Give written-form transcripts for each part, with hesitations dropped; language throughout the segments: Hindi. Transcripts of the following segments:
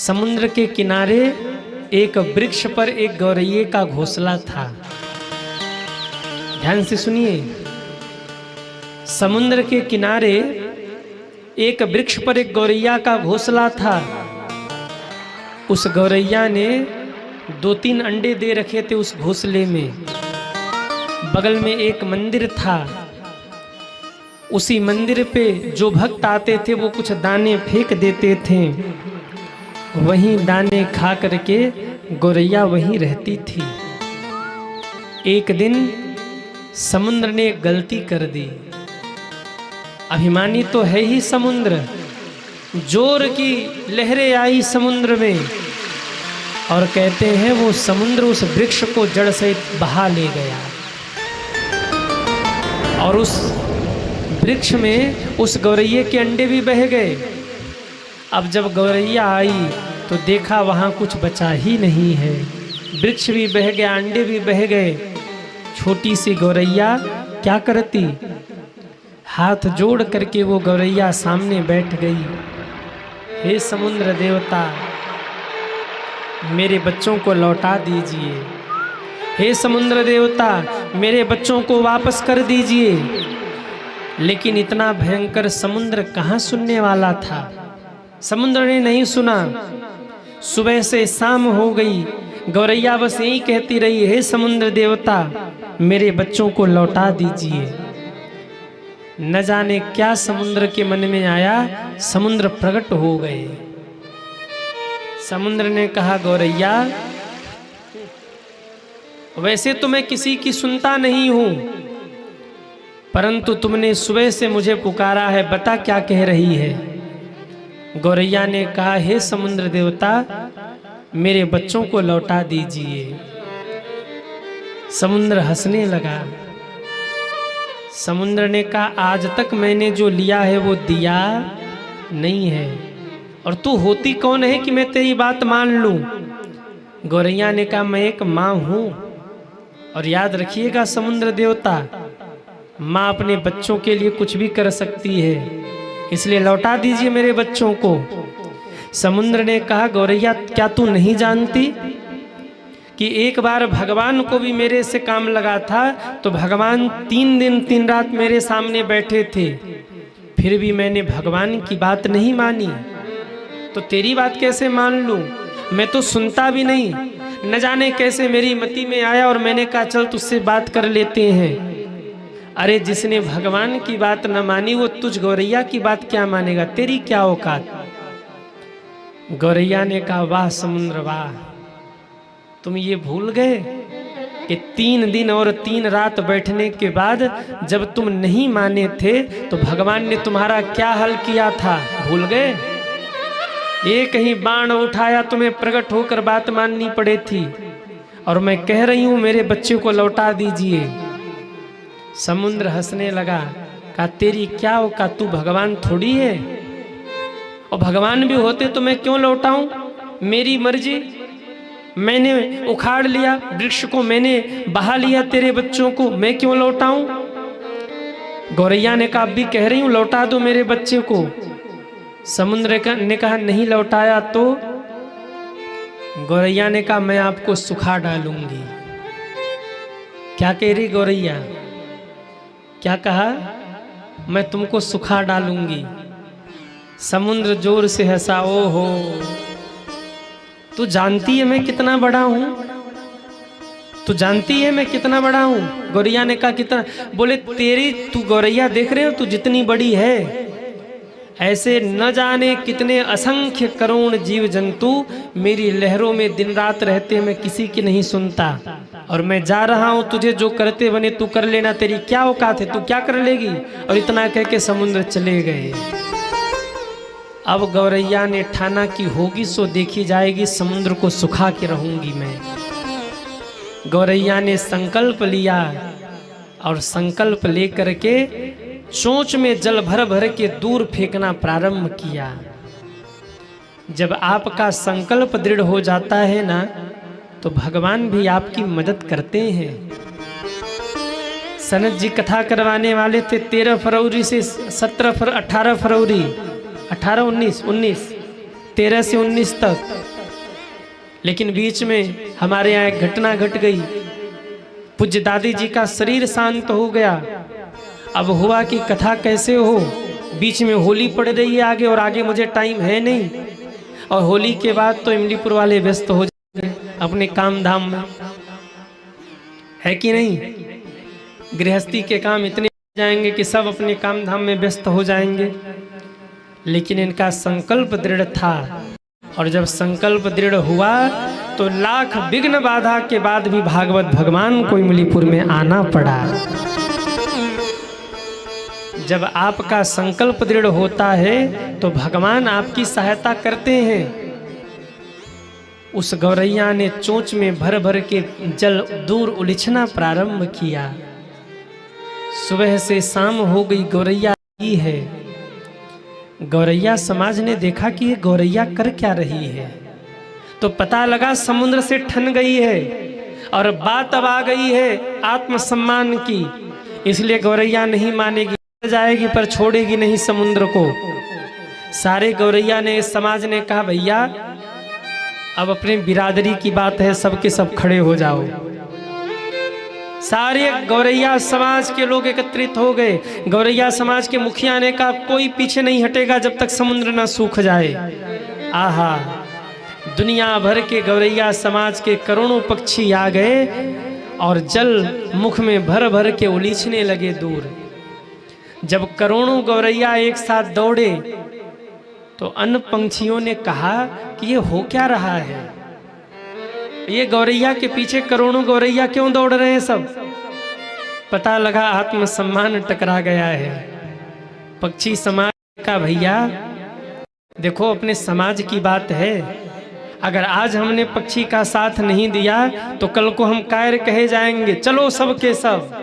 समुद्र के किनारे एक वृक्ष पर एक गौरैये का घोंसला था। ध्यान से सुनिए। समुद्र के किनारे एक वृक्ष पर एक गौरैया का घोंसला था। उस गौरैया ने 2-3 अंडे दे रखे थे उस घोंसले में। बगल में एक मंदिर था। उसी मंदिर पे जो भक्त आते थे वो कुछ दाने फेंक देते थे। वहीं दाने खा करके गौरैया वहीं रहती थी। एक दिन समुद्र ने गलती कर दी। अभिमानी तो है ही समुद्र। जोर की लहरें आई समुद्र में और कहते हैं वो समुद्र उस वृक्ष को जड़ सहित बहा ले गया। और उस वृक्ष में उस गौरैये के अंडे भी बह गए। अब जब गौरैया आई तो देखा वहाँ कुछ बचा ही नहीं है। वृक्ष भी बह गया, अंडे भी बह गए। छोटी सी गौरैया क्या करती? हाथ जोड़ करके वो गौरैया सामने बैठ गई। हे समुद्र देवता, मेरे बच्चों को लौटा दीजिए। हे समुद्र देवता, मेरे बच्चों को वापस कर दीजिए। लेकिन इतना भयंकर समुद्र कहाँ सुनने वाला था। समुद्र ने नहीं सुना। सुबह से शाम हो गई, गौरैया बस यही कहती रही, हे समुद्र देवता, मेरे बच्चों को लौटा दीजिए। न जाने क्या समुद्र के मन में आया, समुद्र प्रकट हो गए। समुद्र ने कहा, गौरैया, वैसे तो मैं किसी की सुनता नहीं हूं, परंतु तुमने सुबह से मुझे पुकारा है, बता क्या कह रही है। गौरैया ने कहा, हे समुद्र देवता, मेरे बच्चों को लौटा दीजिए। समुद्र हंसने लगा। समुद्र ने कहा, आज तक मैंने जो लिया है वो दिया नहीं है, और तू होती कौन है कि मैं तेरी बात मान लूं। गौरैया ने कहा, मैं एक माँ हूं। और याद रखिएगा समुद्र देवता, माँ अपने बच्चों के लिए कुछ भी कर सकती है, इसलिए लौटा दीजिए मेरे बच्चों को। समुद्र ने कहा, गौरैया, क्या तू नहीं जानती कि एक बार भगवान को भी मेरे से काम लगा था, तो भगवान 3 दिन 3 रात मेरे सामने बैठे थे, फिर भी मैंने भगवान की बात नहीं मानी, तो तेरी बात कैसे मान लूं? मैं तो सुनता भी नहीं। न जाने कैसे मेरी मति में आया और मैंने कहा चल तुझसे बात कर लेते हैं। अरे जिसने भगवान की बात न मानी वो तुझ गौरैया की बात क्या मानेगा? तेरी क्या औकात? गौरैया ने कहा, वाह समुद्र वाह, तुम ये भूल गए कि 3 दिन और 3 रात बैठने के बाद जब तुम नहीं माने थे तो भगवान ने तुम्हारा क्या हाल किया था? भूल गए? एक ही बाण उठाया, तुम्हें प्रकट होकर बात माननी पड़ी थी, और मैं कह रही हूं मेरे बच्चे को लौटा दीजिए। समुद्र हंसने लगा, कहा, तेरी क्या औकात? तू भगवान थोड़ी है, और भगवान भी होते तो मैं क्यों लौटाऊं? मेरी मर्जी। मैंने उखाड़ लिया वृक्ष को, मैंने बहा लिया तेरे बच्चों को, मैं क्यों लौटाऊं? गौरैया ने कहा, अब भी कह रही हूं लौटा दो मेरे बच्चे को। समुद्र ने कहा, नहीं लौटाया तो? गौरैया ने कहा, मैं आपको सुखा डालूंगी। क्या कह रही गौरैया? क्या कहा? मैं तुमको सुखा डालूंगी। समुद्र जोर से हंसा, ओ हो, तू जानती है मैं कितना बड़ा हूं? तू जानती है मैं कितना बड़ा हूं? गौरैया ने कहा, कितना? बोले, तेरी, तू गौरैया देख रहे हो तू जितनी बड़ी है, ऐसे न जाने कितने असंख्य करोड़ जीव जंतु मेरी लहरों में दिन रात रहते, मैं किसी की नहीं सुनता, और मैं जा रहा हूं, तुझे जो करते बने तू कर लेना, तेरी क्या औकात है, तू क्या कर लेगी? और इतना कह के समुद्र चले गए। अब गौरैया ने ठाना कि होगी सो देखी जाएगी, समुद्र को सुखा के रहूंगी मैं। गौरैया ने संकल्प लिया, और संकल्प लेकर के चोंच में जल भर भर के दूर फेंकना प्रारंभ किया। जब आपका संकल्प दृढ़ हो जाता है ना, तो भगवान भी आपकी मदद करते हैं। सनत जी कथा करवाने वाले थे 13 फरवरी से 18 फरवरी 19 13 से 19 तक। लेकिन बीच में हमारे यहाँ एक घटना घट गई। पूज्य दादी जी का शरीर शांत हो गया। अब हुआ कि कथा कैसे हो, बीच में होली पड़ रही है आगे, और आगे मुझे टाइम है नहीं, और होली के बाद तो इमलीपुर वाले व्यस्त हो जाएंगे अपने काम धाम में, है कि नहीं। गृहस्थी के काम इतने जाएंगे कि सब अपने काम धाम में व्यस्त हो जाएंगे। लेकिन इनका संकल्प दृढ़ था, और जब संकल्प दृढ़ हुआ तो लाख विघ्न बाधा के बाद भी भागवत भगवान को इमलीपुर में आना पड़ा। जब आपका संकल्प दृढ़ होता है तो भगवान आपकी सहायता करते हैं। उस गौरैया ने चोंच में भर भर के जल दूर उलिछना प्रारंभ किया। सुबह से शाम हो गई, गौरैया ही है। गौरैया समाज ने देखा कि ये गौरैया कर क्या रही है, तो पता लगा समुद्र से ठन गई है, और बात अब आ गई है आत्मसम्मान की। इसलिए गौरैया नहीं मानेगी, जाएगी पर छोड़ेगी नहीं समुद्र को। सारे गौरैया ने, समाज ने कहा भैया अब अपने बिरादरी की बात है, सबके सब खड़े हो जाओ। सारे गौरैया समाज के लोग एकत्रित हो गए। गौरैया समाज के मुखिया ने कहा कोई पीछे नहीं हटेगा जब तक समुद्र ना सूख जाए। आहा, दुनिया भर के गौरैया समाज के करोड़ों पक्षी आ गए और जल मुख में भर भर के उलीछने लगे दूर। जब करोड़ों गौरैया एक साथ दौड़े तो अन्य पंछियों ने कहा कि ये हो क्या रहा है, ये गौरैया के पीछे करोड़ों गौरैया क्यों दौड़ रहे हैं सब। पता लगा आत्मसम्मान टकरा गया है। पक्षी समाज का भैया देखो, अपने समाज की बात है, अगर आज हमने पक्षी का साथ नहीं दिया तो कल को हम कायर कहे जाएंगे। चलो सब के सब।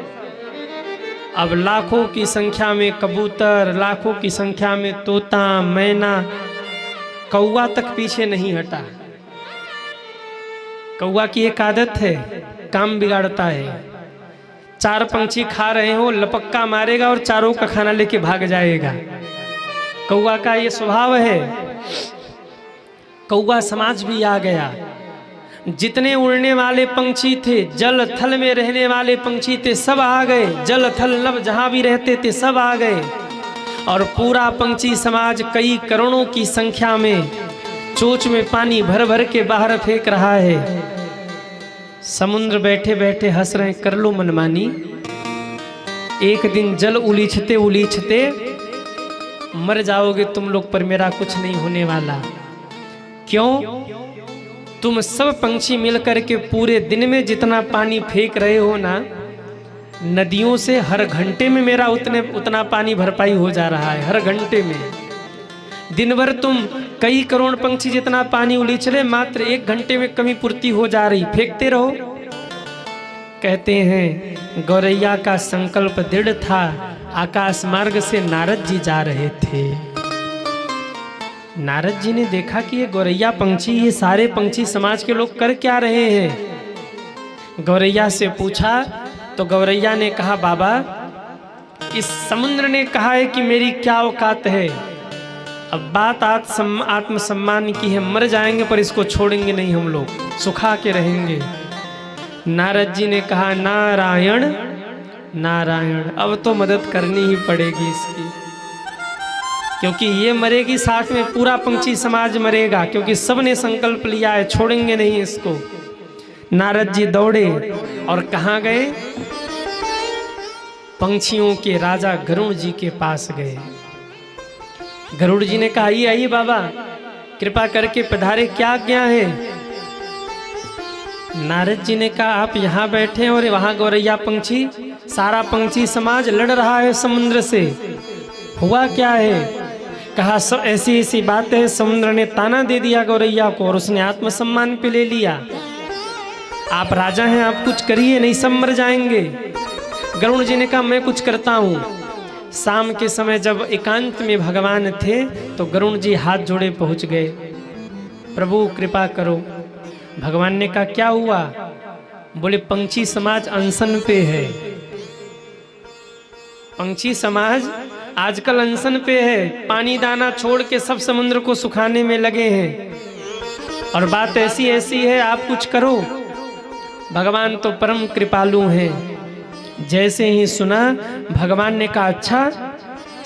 अब लाखों की संख्या में कबूतर, लाखों की संख्या में तोता, मैना, कौवा तक पीछे नहीं हटा। कौवा की एक आदत है, काम बिगाड़ता है। चार पंछी खा रहे हो, लपक्का मारेगा और चारों का खाना लेके भाग जाएगा। कौवा का ये स्वभाव है। कौवा समाज भी आ गया। जितने उड़ने वाले पंछी थे, जल थल में रहने वाले पंछी थे, सब आ गए। जल थल नभ जहां भी रहते थे सब आ गए, और पूरा पंछी समाज कई करोड़ों की संख्या में चोंच में पानी भर भर के बाहर फेंक रहा है। समुद्र बैठे बैठे हंस रहे, कर लो मनमानी। एक दिन जल उलीछते उलीछते मर जाओगे तुम लोग, पर मेरा कुछ नहीं होने वाला। क्यों? तुम सब पंछी मिलकर के पूरे दिन में जितना पानी फेंक रहे हो ना, नदियों से हर घंटे में मेरा उतना पानी भरपाई हो जा रहा है। हर घंटे में, दिन भर तुम कई करोड़ पंछी जितना पानी उलीछले, मात्र 1 घंटे में कमी पूर्ति हो जा रही, फेंकते रहो। कहते हैं गौरैया का संकल्प दृढ़ था। आकाश मार्ग से नारद जी जा रहे थे। नारद जी ने देखा कि ये गौरैया पंछी, ये सारे पंछी समाज के लोग कर क्या रहे हैं। गौरैया से पूछा तो गौरैया ने कहा बाबा, इस समुद्र ने कहा है कि मेरी क्या औकात है। अब बात आत्मसम्मान की है, मर जाएंगे पर इसको छोड़ेंगे नहीं, हम लोग सुखा के रहेंगे। नारद जी ने कहा नारायण नारायण, अब तो मदद करनी ही पड़ेगी इसकी, क्योंकि ये मरेगी साथ में पूरा पंछी समाज मरेगा, क्योंकि सबने संकल्प लिया है, छोड़ेंगे नहीं इसको। नारद जी दौड़े और कहाँ गए? पंछियों के राजा गरुड़ जी के पास गए। गरुड़ जी ने कहा आइए आइए बाबा, कृपा करके पधारे, क्या आज्ञा है। नारद जी ने कहा आप यहाँ बैठे और वहाँ गौरैया पंछी, सारा पंछी समाज लड़ रहा है समुद्र से, हुआ क्या है। कहा सब ऐसी ऐसी बात है, समुद्र ने ताना दे दिया गौरैया को और उसने आत्मसम्मान पे ले लिया। आप राजा हैं, आप कुछ करिए, नहीं सब मर जाएंगे। गरुड़ जी ने कहा मैं कुछ करता हूँ। शाम के समय जब एकांत में भगवान थे तो गरुड़ जी हाथ जोड़े पहुँच गए, प्रभु कृपा करो। भगवान ने कहा क्या हुआ? बोले पंछी समाज अनशन पे है। पंछी समाज आजकल अनशन पे है, पानी दाना छोड़ के सब समुद्र को सुखाने में लगे हैं। और बात ऐसी ऐसी है, आप कुछ करो। भगवान तो परम कृपालु हैं। जैसे ही सुना, भगवान ने कहा अच्छा,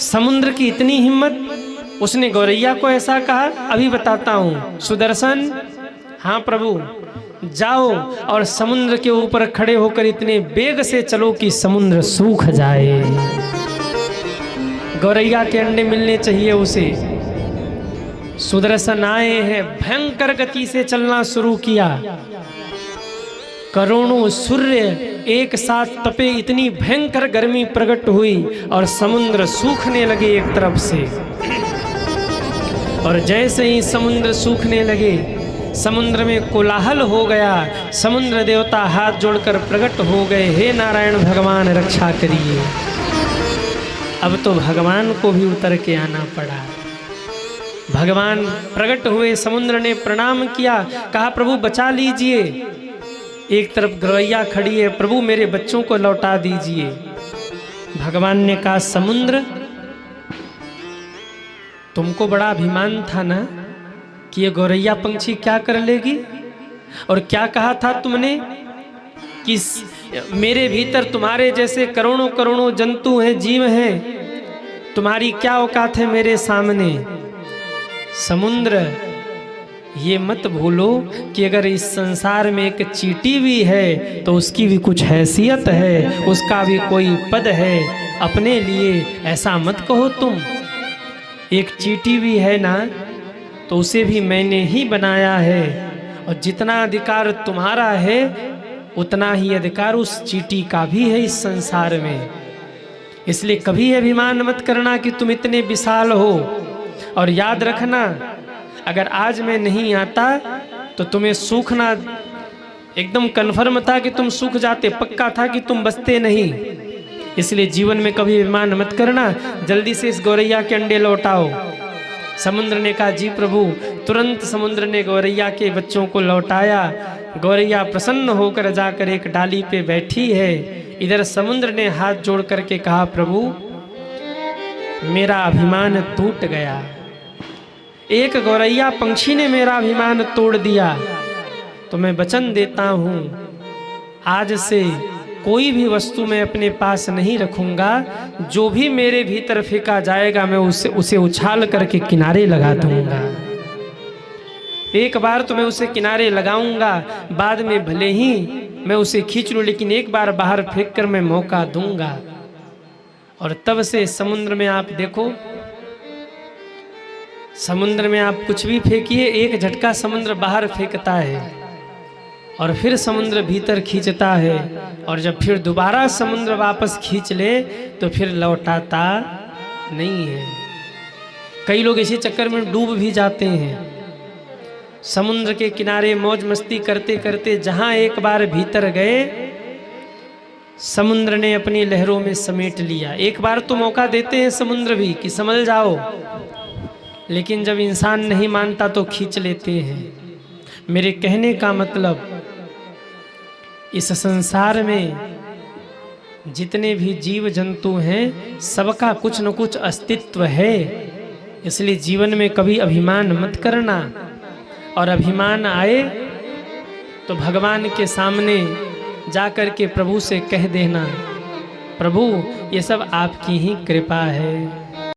समुद्र की इतनी हिम्मत। उसने गौरैया को ऐसा कहा, अभी बताता हूँ। सुदर्शन, हाँ प्रभु, जाओ और समुद्र के ऊपर खड़े होकर इतने वेग से चलो कि समुद्र सूख जाए। गौरैया के अंडे मिलने चाहिए उसे। सुदर्शन आए हैं, भयंकर गति से चलना शुरू किया। करोड़ों सूर्य एक साथ तपे, इतनी भयंकर गर्मी प्रकट हुई और समुद्र सूखने लगे एक तरफ से। और जैसे ही समुद्र सूखने लगे, समुद्र में कोलाहल हो गया। समुद्र देवता हाथ जोड़कर प्रकट हो गए, हे नारायण भगवान रक्षा करिए। अब तो भगवान को भी उतर के आना पड़ा। भगवान प्रकट हुए, समुद्र ने प्रणाम किया, कहा प्रभु बचा लीजिए। एक तरफ गौरैया खड़ी है, प्रभु मेरे बच्चों को लौटा दीजिए। भगवान ने कहा समुद्र, तुमको बड़ा अभिमान था ना कि ये गौरैया पंछी क्या कर लेगी। और क्या कहा था तुमने कि मेरे भीतर तुम्हारे जैसे करोड़ों करोड़ों जंतु हैं, जीव हैं, तुम्हारी क्या औकात है मेरे सामने। समुद्र, ये मत भूलो कि अगर इस संसार में एक चींटी भी है तो उसकी भी कुछ हैसियत है, उसका भी कोई पद है। अपने लिए ऐसा मत कहो तुम। एक चींटी भी है ना, तो उसे भी मैंने ही बनाया है। और जितना अधिकार तुम्हारा है, उतना ही अधिकार उस चींटी का भी है इस संसार में। इसलिए कभी अभिमान मत करना कि तुम इतने विशाल हो। और याद रखना, अगर आज मैं नहीं आता तो तुम्हें सूखना एकदम कन्फर्म था कि तुम सूख जाते, पक्का था कि तुम बचते नहीं। इसलिए जीवन में कभी अभिमान मत करना। जल्दी से इस गौरैया के अंडे लौटाओ। समुद्र ने कहा जी प्रभु। तुरंत समुद्र ने गौरैया के बच्चों को लौटाया। गौरैया प्रसन्न होकर जाकर एक डाली पे बैठी है। इधर समुद्र ने हाथ जोड़ करके कहा प्रभु मेरा अभिमान टूट गया, एक गौरैया पंछी ने मेरा अभिमान तोड़ दिया। तो मैं वचन देता हूँ, आज से कोई भी वस्तु मैं अपने पास नहीं रखूंगा। जो भी मेरे भीतर फेंका जाएगा मैं उसे उछाल करके किनारे लगा दूंगा। एक बार तो मैं उसे किनारे लगाऊंगा, बाद में भले ही मैं उसे खींच लूं, लेकिन एक बार बाहर फेंक कर मैं मौका दूंगा। और तब से समुद्र में आप देखो, समुद्र में आप कुछ भी फेंकिए, एक झटका समुद्र बाहर फेंकता है और फिर समुद्र भीतर खींचता है। और जब फिर दोबारा समुद्र वापस खींच ले तो फिर लौटाता नहीं है। कई लोग इसी चक्कर में डूब भी जाते हैं। समुद्र के किनारे मौज मस्ती करते करते जहां एक बार भीतर गए, समुद्र ने अपनी लहरों में समेट लिया। एक बार तो मौका देते हैं समुद्र भी कि संभल जाओ, लेकिन जब इंसान नहीं मानता तो खींच लेते हैं। मेरे कहने का मतलब, इस संसार में जितने भी जीव जंतु हैं, सबका कुछ न कुछ अस्तित्व है। इसलिए जीवन में कभी अभिमान मत करना। और अभिमान आए तो भगवान के सामने जाकर के प्रभु से कह देना, प्रभु ये सब आपकी ही कृपा है।